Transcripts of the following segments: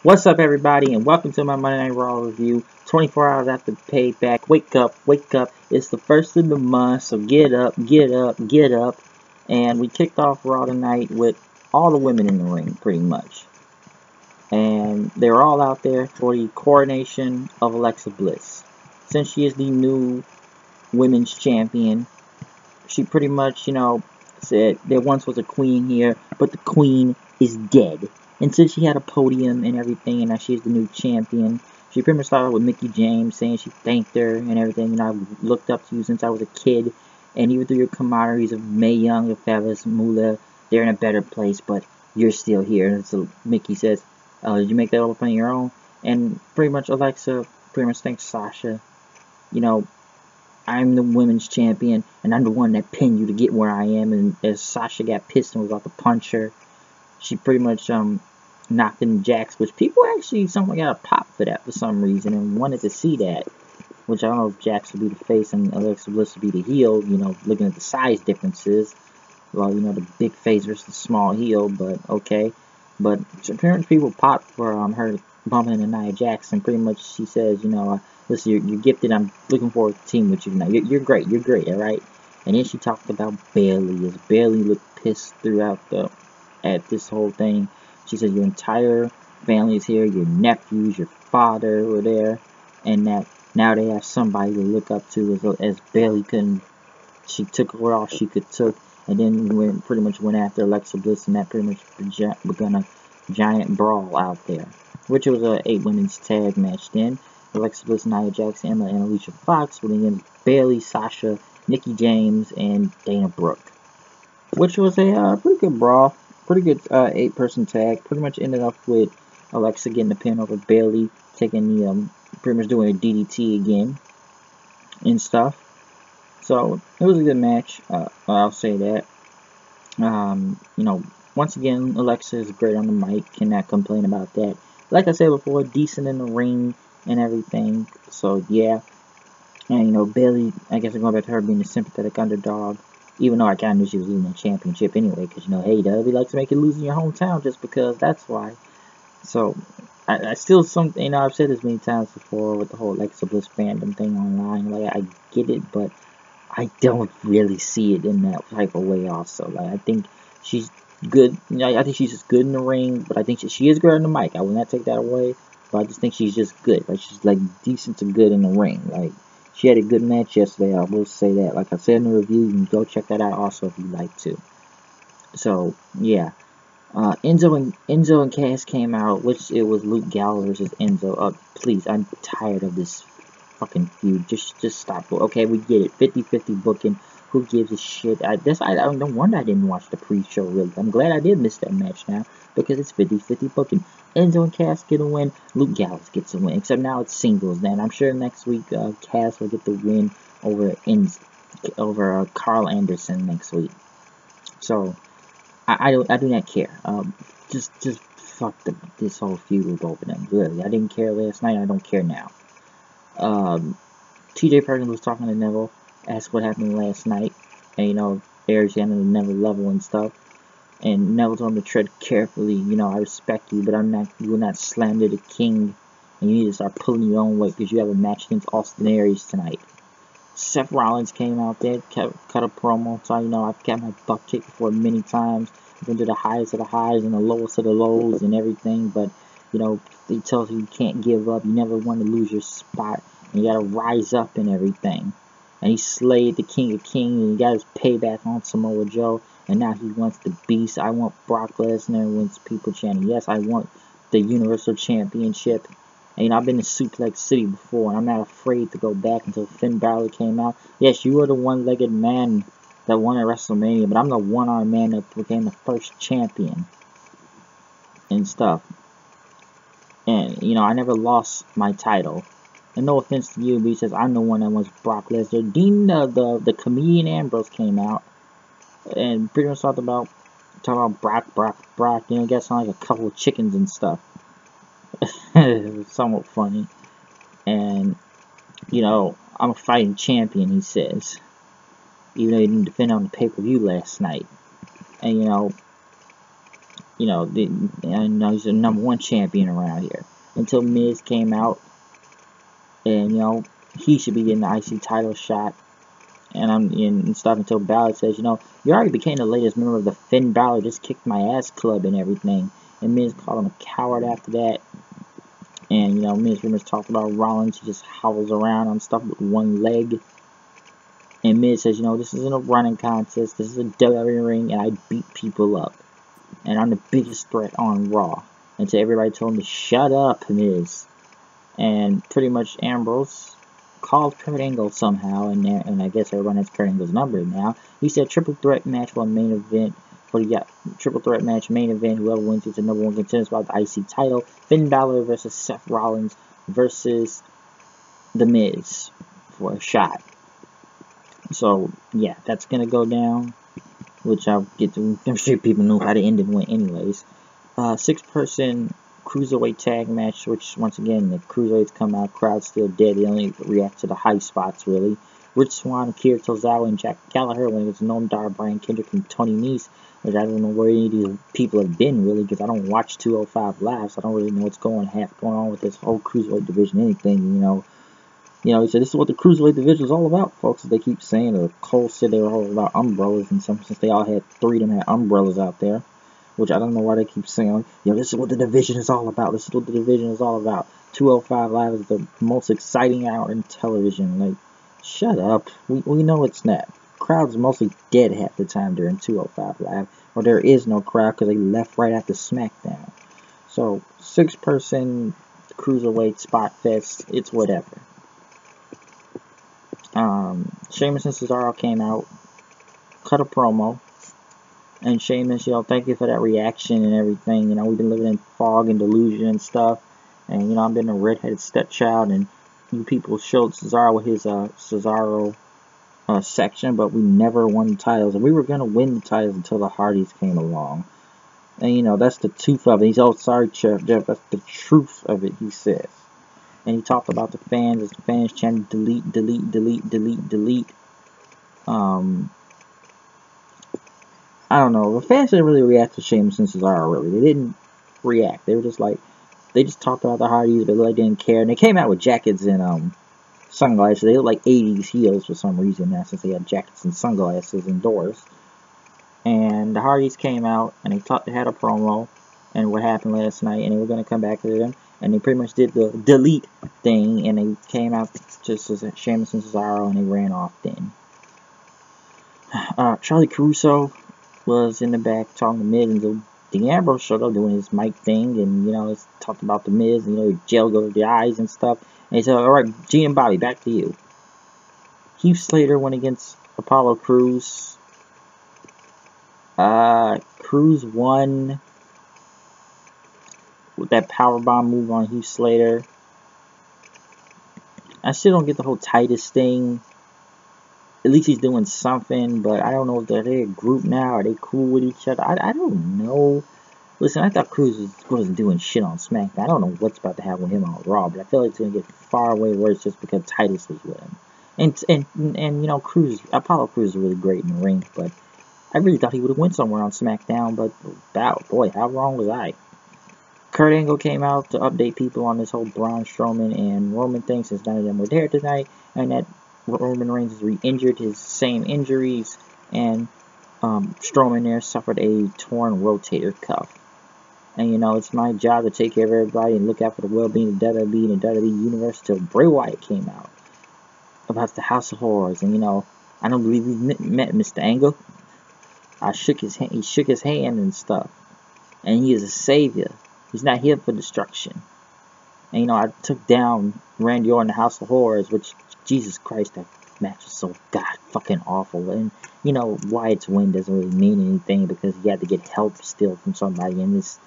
What's up, everybody, and welcome to my Monday Night Raw review. 24 hours after payback. Wake up, wake up. It's the first of the month, so get up, get up, get up. And we kicked off Raw tonight with all the women in the ring, pretty much. And they were all out there for the coronation of Alexa Bliss. Since she is the new women's champion, she pretty much, said there once was a queen here, but the queen is dead. And since she had a podium and everything, and now she's the new champion, she pretty much started with Mickie James saying she thanked her and everything. And I've looked up to you since I was a kid, and even through your camaraderies of Mae Young, of Fabulous Moolah, they're in a better place, but you're still here. And so Mickie says, did you make that up on your own? And pretty much Alexa pretty much thanks Sasha. You know, I'm the women's champion, and I'm the one that pinned you to get where I am. And as Sasha got pissed and was about to punch her, she pretty much knocked in Jax, which people actually somewhat got a pop for that for some reason and wanted to see that. Which I don't know if Jax would be the face and Alexa Bliss would be the heel, looking at the size differences. Well, the big face versus the small heel, but okay. But apparently people popped for her bumping into Nia Jax, and pretty much she says, listen, you're gifted. I'm looking forward to team with you now. You're great. You're great. All right. And then she talked about Bayley. As Bayley looked pissed throughout at this whole thing. She said your entire family is here. Your nephews, your father were there, and that now they have somebody to look up to. As Bayley couldn't, she took her all she could took, and then pretty much went after Alexa Bliss, and that pretty much begun a giant brawl out there, which was a 8 women's tag match. Then Alexa Bliss, Nia Jax, Emma, and Alicia Fox went against Bayley, Sasha, Mickie James, and Dana Brooke, which was a pretty good brawl, pretty good 8-person tag. Pretty much ended up with Alexa getting the pin over Bayley, taking the pretty much doing a DDT again and stuff. So it was a good match. I'll say that. Once again, Alexa is great on the mic. Cannot complain about that. Like I said before, decent in the ring and everything. So yeah. And Bayley, I guess I'm going back to her being a sympathetic underdog. Even though I kind of knew she was losing the championship anyway. Because, hey, WWE likes to make you lose in your hometown just because that's why. So, I still, I've said this many times before with the whole Alexa Bliss fandom thing online. Like, I get it, but I don't really see it in that type of way also. Like, I think she's good. I think she's just good in the ring. But I think she is good on the mic. I will not take that away. But I just think she's just good. Like, she's, decent to good in the ring. Like, she had a good match yesterday, I will say that. Like I said in the review, you can go check that out also if you'd like to. So, yeah. Enzo and Cass came out, which it was Luke Gallows versus Enzo. Please, I'm tired of this fucking feud. Just stop. Okay, we get it. 50-50 booking. Who gives a shit? No wonder I didn't watch the pre-show, really. I'm glad I did miss that match now, because it's 50-50 booking. Enzo and Cass get a win. Luke Gallows gets a win. Except now it's singles. Then I'm sure next week Cass will get the win over Carl Anderson next week. So I do not care. Just fuck this whole feud with both of them. Really, I didn't care last night. I don't care now. TJ Perkins was talking to Neville, asked what happened last night, and Eric's handling the Neville level and stuff. And Neville told him to tread carefully. I respect you, but you will not slander the king. And you need to start pulling your own weight because you have a match against Austin Aries tonight. Seth Rollins came out there, cut a promo. So, I've got my butt kicked before many times. I've been to the highest of the highs and the lowest of the lows and everything. But, he tells you can't give up. You never want to lose your spot. And you got to rise up and everything. And he slayed the King of Kings, and he got his payback on Samoa Joe. And now he wants the beast. I want Brock Lesnar wins people chanting. Yes, I want the Universal Championship. And I've been to Suplex City before, and I'm not afraid to go back until Finn Balor came out. Yes, you were the one-legged man that won at WrestleMania, but I'm the one-armed man that became the first champion and stuff. And, I never lost my title. And no offense to you, but he says, I'm the one that wants Brock Lesnar. Dean, the comedian Ambrose came out and pretty much talked about Brock. Got sound like a couple of chickens and stuff. It was somewhat funny. And, I'm a fighting champion, he says. Even though he didn't defend on the pay-per-view last night. And, you know, and he's the #1 champion around here. Until Miz came out, and, you know, he should be getting the IC title shot. And stuff until Balor says, you know, you already became the latest member of the Finn Balor, just kicked my ass club and everything. And Miz called him a coward after that. And, you know, Miz pretty much talked about Rollins. He just hobbles around on stuff with one leg. And Miz says, you know, this isn't a running contest. This is a WWE ring, and I beat people up. And I'm the biggest threat on Raw. And so everybody told him to shut up, Miz. And pretty much Ambrose called Kurt Angle somehow, and I guess everyone has Kurt Angle's number now. He said triple threat match for the main event. Triple threat match main event. Whoever wins is the #1 contender about the IC title. Finn Balor versus Seth Rollins versus The Miz for a shot. So yeah, that's gonna go down. Which I'll get to. I'm sure people know how the ending went, anyways. 6-person cruiserweight tag match, which once again the cruiserweights come out, crowd's still dead. They only react to the high spots really. Rich Swann, Akira Tozawa, and Jack Gallagher when it was Noam Dar, Brian Kendrick, and Tony Nese, which I don't know where any of these people have been really, because I don't watch 205 Live, so I don't really know what's going on with this whole cruiserweight division, anything, you know. You know, he said this is what the cruiserweight division is all about, folks. As they keep saying, or Cole said they were all about umbrellas, and since they all had 3 of them had umbrellas out there. Which I don't know why they keep saying, you know, this is what the division is all about. This is what the division is all about. 205 Live is the most exciting hour in television. Like, shut up. We know it's not. Crowd's mostly dead half the time during 205 Live. Or there is no crowd because they left right after SmackDown. So, 6-person cruiserweight spot fest. It's whatever. Sheamus and Cesaro came out. Cut a promo. And Sheamus, you know, thank you for that reaction and everything. You know, we've been living in fog and delusion and stuff. And, you know, I've been a redheaded stepchild. And you people showed Cesaro with his Cesaro section. But we never won the titles. And we were going to win the titles until the Hardys came along. And, you know, that's the truth of it. He's, oh, sorry, Jeff. That's the truth of it, he says. And he talked about the fans. As the fans chanted, delete, delete, delete, delete, delete. I don't know. The fans didn't really react to Sheamus and Cesaro, really. They didn't react. They were just like, they just talked about the Hardys, but they didn't care. And they came out with jackets and sunglasses. They look like 80s heels for some reason now, since they had jackets and sunglasses indoors. And the Hardys came out, and they had a promo, and what happened last night, and they were going to come back to them. And they pretty much did the delete thing, and they came out just as Sheamus and Cesaro, and they ran off then. Charlie Caruso was in the back talking to Miz, and the Ambrose showed up doing his mic thing, and, you know, it's talked about the Miz, and, you know, gel over the eyes and stuff. And he said, alright, G and Bobby, back to you. Heath Slater went against Apollo Crews. Crews won with that powerbomb move on Heath Slater. I still don't get the whole Titus thing. At least he's doing something, but I don't know if they're a group now. Are they cool with each other? I don't know. Listen, I thought Cruz wasn't doing shit on SmackDown. I don't know what's about to happen with him on Raw, but I feel like it's going to get far way worse just because Titus was with him. And you know, Apollo Crews is really great in the ring, but I really thought he would have went somewhere on SmackDown, but boy, how wrong was I? Kurt Angle came out to update people on this whole Braun Strowman and Roman thing, since none of them were there tonight, and that Roman Reigns is re-injured, his same injuries, and Strowman there suffered a torn rotator cuff. And, you know, it's my job to take care of everybody and look out for the well-being of WWE and the WWE Universe till Bray Wyatt came out about the House of Horrors. And, you know, I don't believe we met Mr. Angle. I shook his hand. He shook his hand and stuff. And he is a savior. He's not here for destruction. And, you know, I took down Randy Orton, the House of Horrors, which, Jesus Christ, that match was so fucking awful. And, you know, Wyatt's win doesn't really mean anything because he had to get help still from somebody in this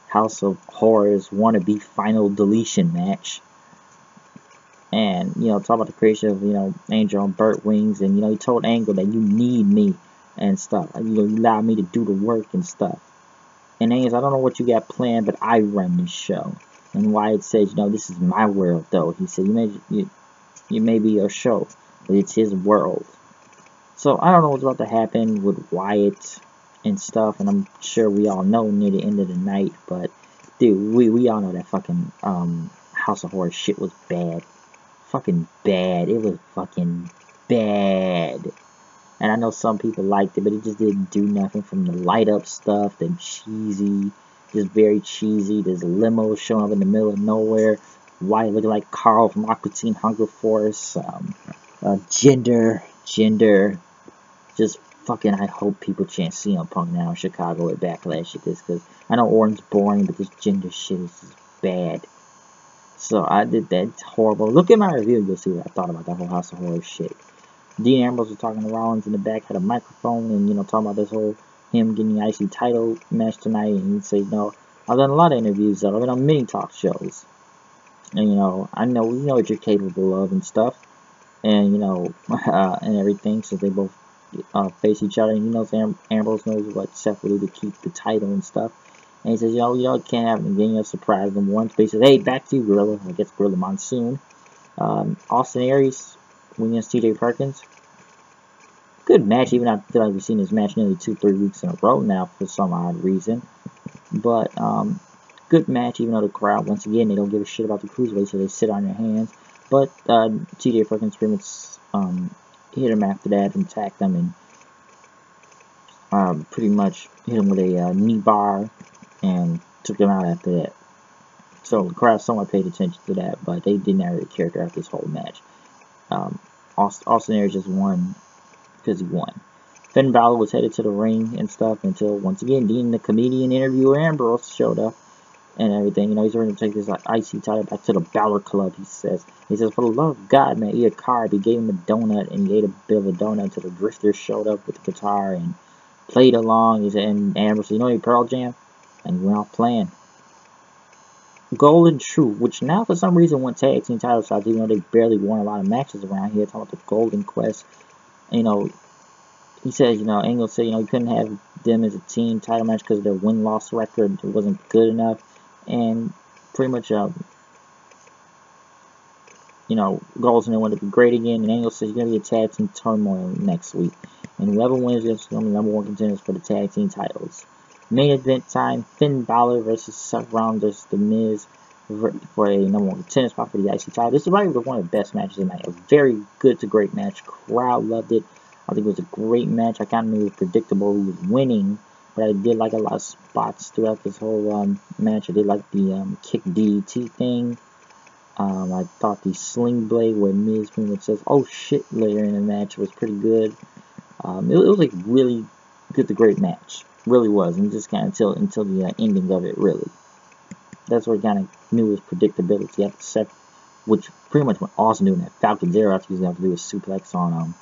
House of Horrors wannabe final deletion match. And, you know, talk about the creation of, you know, Angel and Burt Wings. And, you know, he told Angle that you need me and stuff. You know, you allow me to do the work and stuff. And Angel, I don't know what you got planned, but I run this show. And Wyatt says, you know, this is my world, though. He said, you may be a show, but it's his world. So I don't know what's about to happen with Wyatt. and stuff, and I'm sure we all know near the end of the night, but dude, we all know that fucking House of Horrors shit was bad. Fucking bad. It was fucking bad. And I know some people liked it, but it just didn't do nothing from the light up stuff, the cheesy, just very cheesy. There's limos showing up in the middle of nowhere. White looking like Carl from Aqua Teen Hunger Force. Gender. Just fucking, I hope people chant CM Punk now in Chicago at Backlash at this, because I know Orton's boring, but this gender shit is just bad. So I did that. It's horrible. Look at my review, you'll see what I thought about that whole House of Horrors shit. Dean Ambrose was talking to Rollins in the back, had a microphone, and, you know, talking about this whole, him getting the IC title match tonight, and he'd say, you know, I've done a lot of interviews, I've been on many talk shows, and, you know, I know, we know what you're capable of and stuff, and, you know, and everything, so they both face each other, and, you know, Ambrose knows what Seth will do to keep the title and stuff, and he says, you know, it can't happen again, you know, surprise them once, but he says, hey, back to you, Gorilla, I guess Gorilla Monsoon. Austin Aries winning against TJ Perkins. Good match, even though I feel like we've seen this match nearly 2-3 weeks in a row now for some odd reason. But, good match, even though the crowd, once again, they don't give a shit about the cruiserweight, so they sit on their hands. But, TJ Perkins pretty much, hit him after that and attacked him and, pretty much hit him with a, knee bar and took him out after that. So the crowd somewhat paid attention to that, but they didn't really care throughout this whole match. Austin Aries just won because he won. Finn Balor was headed to the ring and stuff until, once again, Dean, the comedian interviewer Ambrose, showed up and everything. You know, he's ready to take this IC title back to the Balor Club, he says. He says, for the love of God, man, eat a carb. He gave him a donut, and he ate a bit of a donut until the Drifter showed up with the guitar and played along. He said, and Ambrose said, you know, you Pearl Jam? And he went off playing. Golden True, which now for some reason won tag team title shots, even though they barely won a lot of matches around here, talking about the Golden Quest. You know, he says, you know, Angle said, you know, he couldn't have them as a team title match because their win-loss record wasn't good enough. And pretty much, you know, Golden wanted to be great again. And Angle says, you're going to be a tag team turmoil next week. And whoever wins is going to be #1 contenders for the tag team titles. Main event time, Finn Balor versus Seth Rollins versus The Miz for a #1 contender spot for the IC title. This is probably one of the best matches tonight. A very good to great match. Crowd loved it. I think it was a great match. I kind of knew it was predictable who was winning, but I did like a lot of spots throughout this whole match. I did like the kick DDT thing. I thought the sling blade where Miz pretty much says, oh shit, later in the match was pretty good. It was like really good to great match. Really was, and just kind of until the ending of it, really. That's what I kind of knew was predictability after Seth, which pretty much went awesome doing that Falcon Zero after he was going to do a suplex on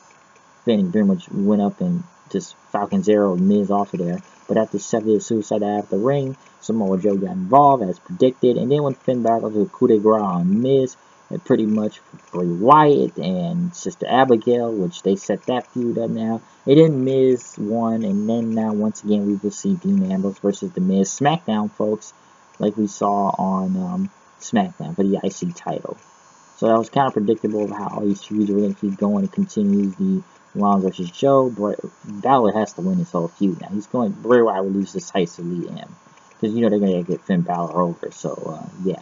Finn. He pretty much went up and just Falcon Zero Miz off of there. But after Seth did a suicide out of the ring, Samoa Joe got involved as predicted, and then when Finn Balor did a coup de grace on Miz, and pretty much Bray Wyatt and Sister Abigail, which they set that feud up now. And then Miz won, and then now once again we will see Dean Ambrose versus The Miz SmackDown, folks, like we saw on SmackDown for the IC title. So that was kind of predictable of how all these feuds were going to keep going. It continues the Rollins versus Joe. Balor has to win this whole feud now. Bray Wyatt will lose decisively to him, because you know they're going to get Finn Balor over. So yeah.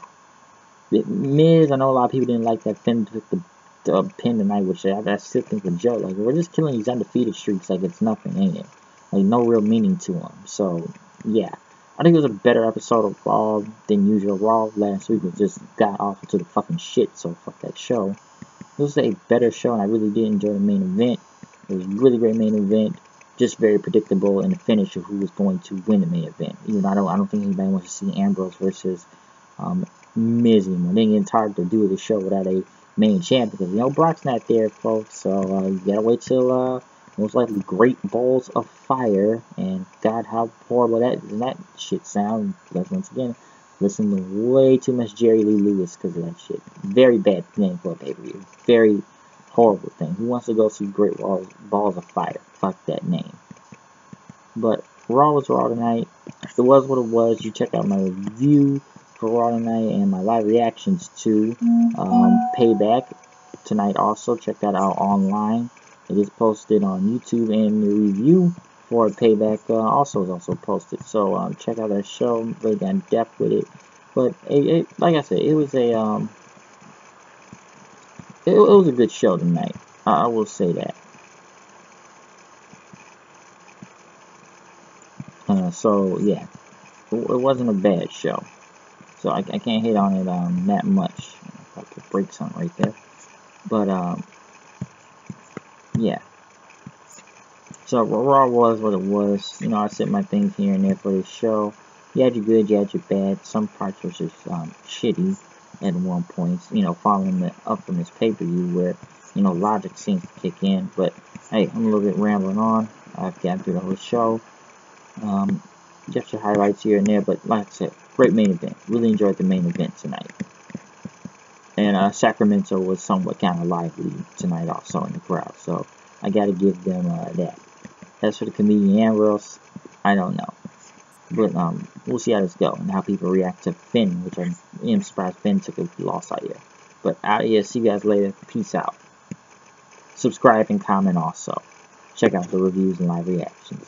Miz, I know a lot of people didn't like that Finn took the pin tonight, which I still think was a joke. Like, we're just killing these undefeated streaks like it's nothing, ain't it? Like, no real meaning to them. So, yeah. I think it was a better episode of Raw than usual. Raw last week was just got awful to the fucking shit, so fuck that show. It was a better show, and I really did enjoy the main event. It was a really great main event. Just very predictable in the finish of who was going to win the main event. Even though I don't think anybody wants to see Ambrose versus Miz anymore. I think it's hard to do the show without a main champ because, you know, Brock's not there, folks. So you gotta wait till most likely Great Balls of Fire. And God, how horrible that shit sound. Because once again, listen to way too much Jerry Lee Lewis because of that shit. Very bad name for a pay-per-view. Very horrible thing. Who wants to go see Great Balls of Fire? Fuck that name. But Raw was Raw tonight. If it was what it was, you check out my review for Raw tonight and my live reactions to Payback tonight. Also, check that out online. It is posted on YouTube, and the review for Payback also is also posted. So check out that show. Really got in depth with it. But like I said, it was it was a good show tonight. I will say that. So yeah, it wasn't a bad show. So I can't hate on it that much. If I could break something right there. But yeah. So Raw was what it was. You know, I said my things here and there for this show. You had your good, you had your bad. Some parts were just shitty at one point. You know, following up from this pay-per-view where, you know, logic seems to kick in. But hey, I'm a little bit rambling on. I've gotten through the whole show. Just your highlights here and there. But like I said, great main event. Really enjoyed the main event tonight. And Sacramento was somewhat kind of lively tonight also in the crowd. So I got to give them that. As for the comedian Ambrose, I don't know. But we'll see how this goes and how people react to Finn, which I'm surprised Finn took a loss out here. But out of here, see you guys later. Peace out. Subscribe and comment also. Check out the reviews and live reactions.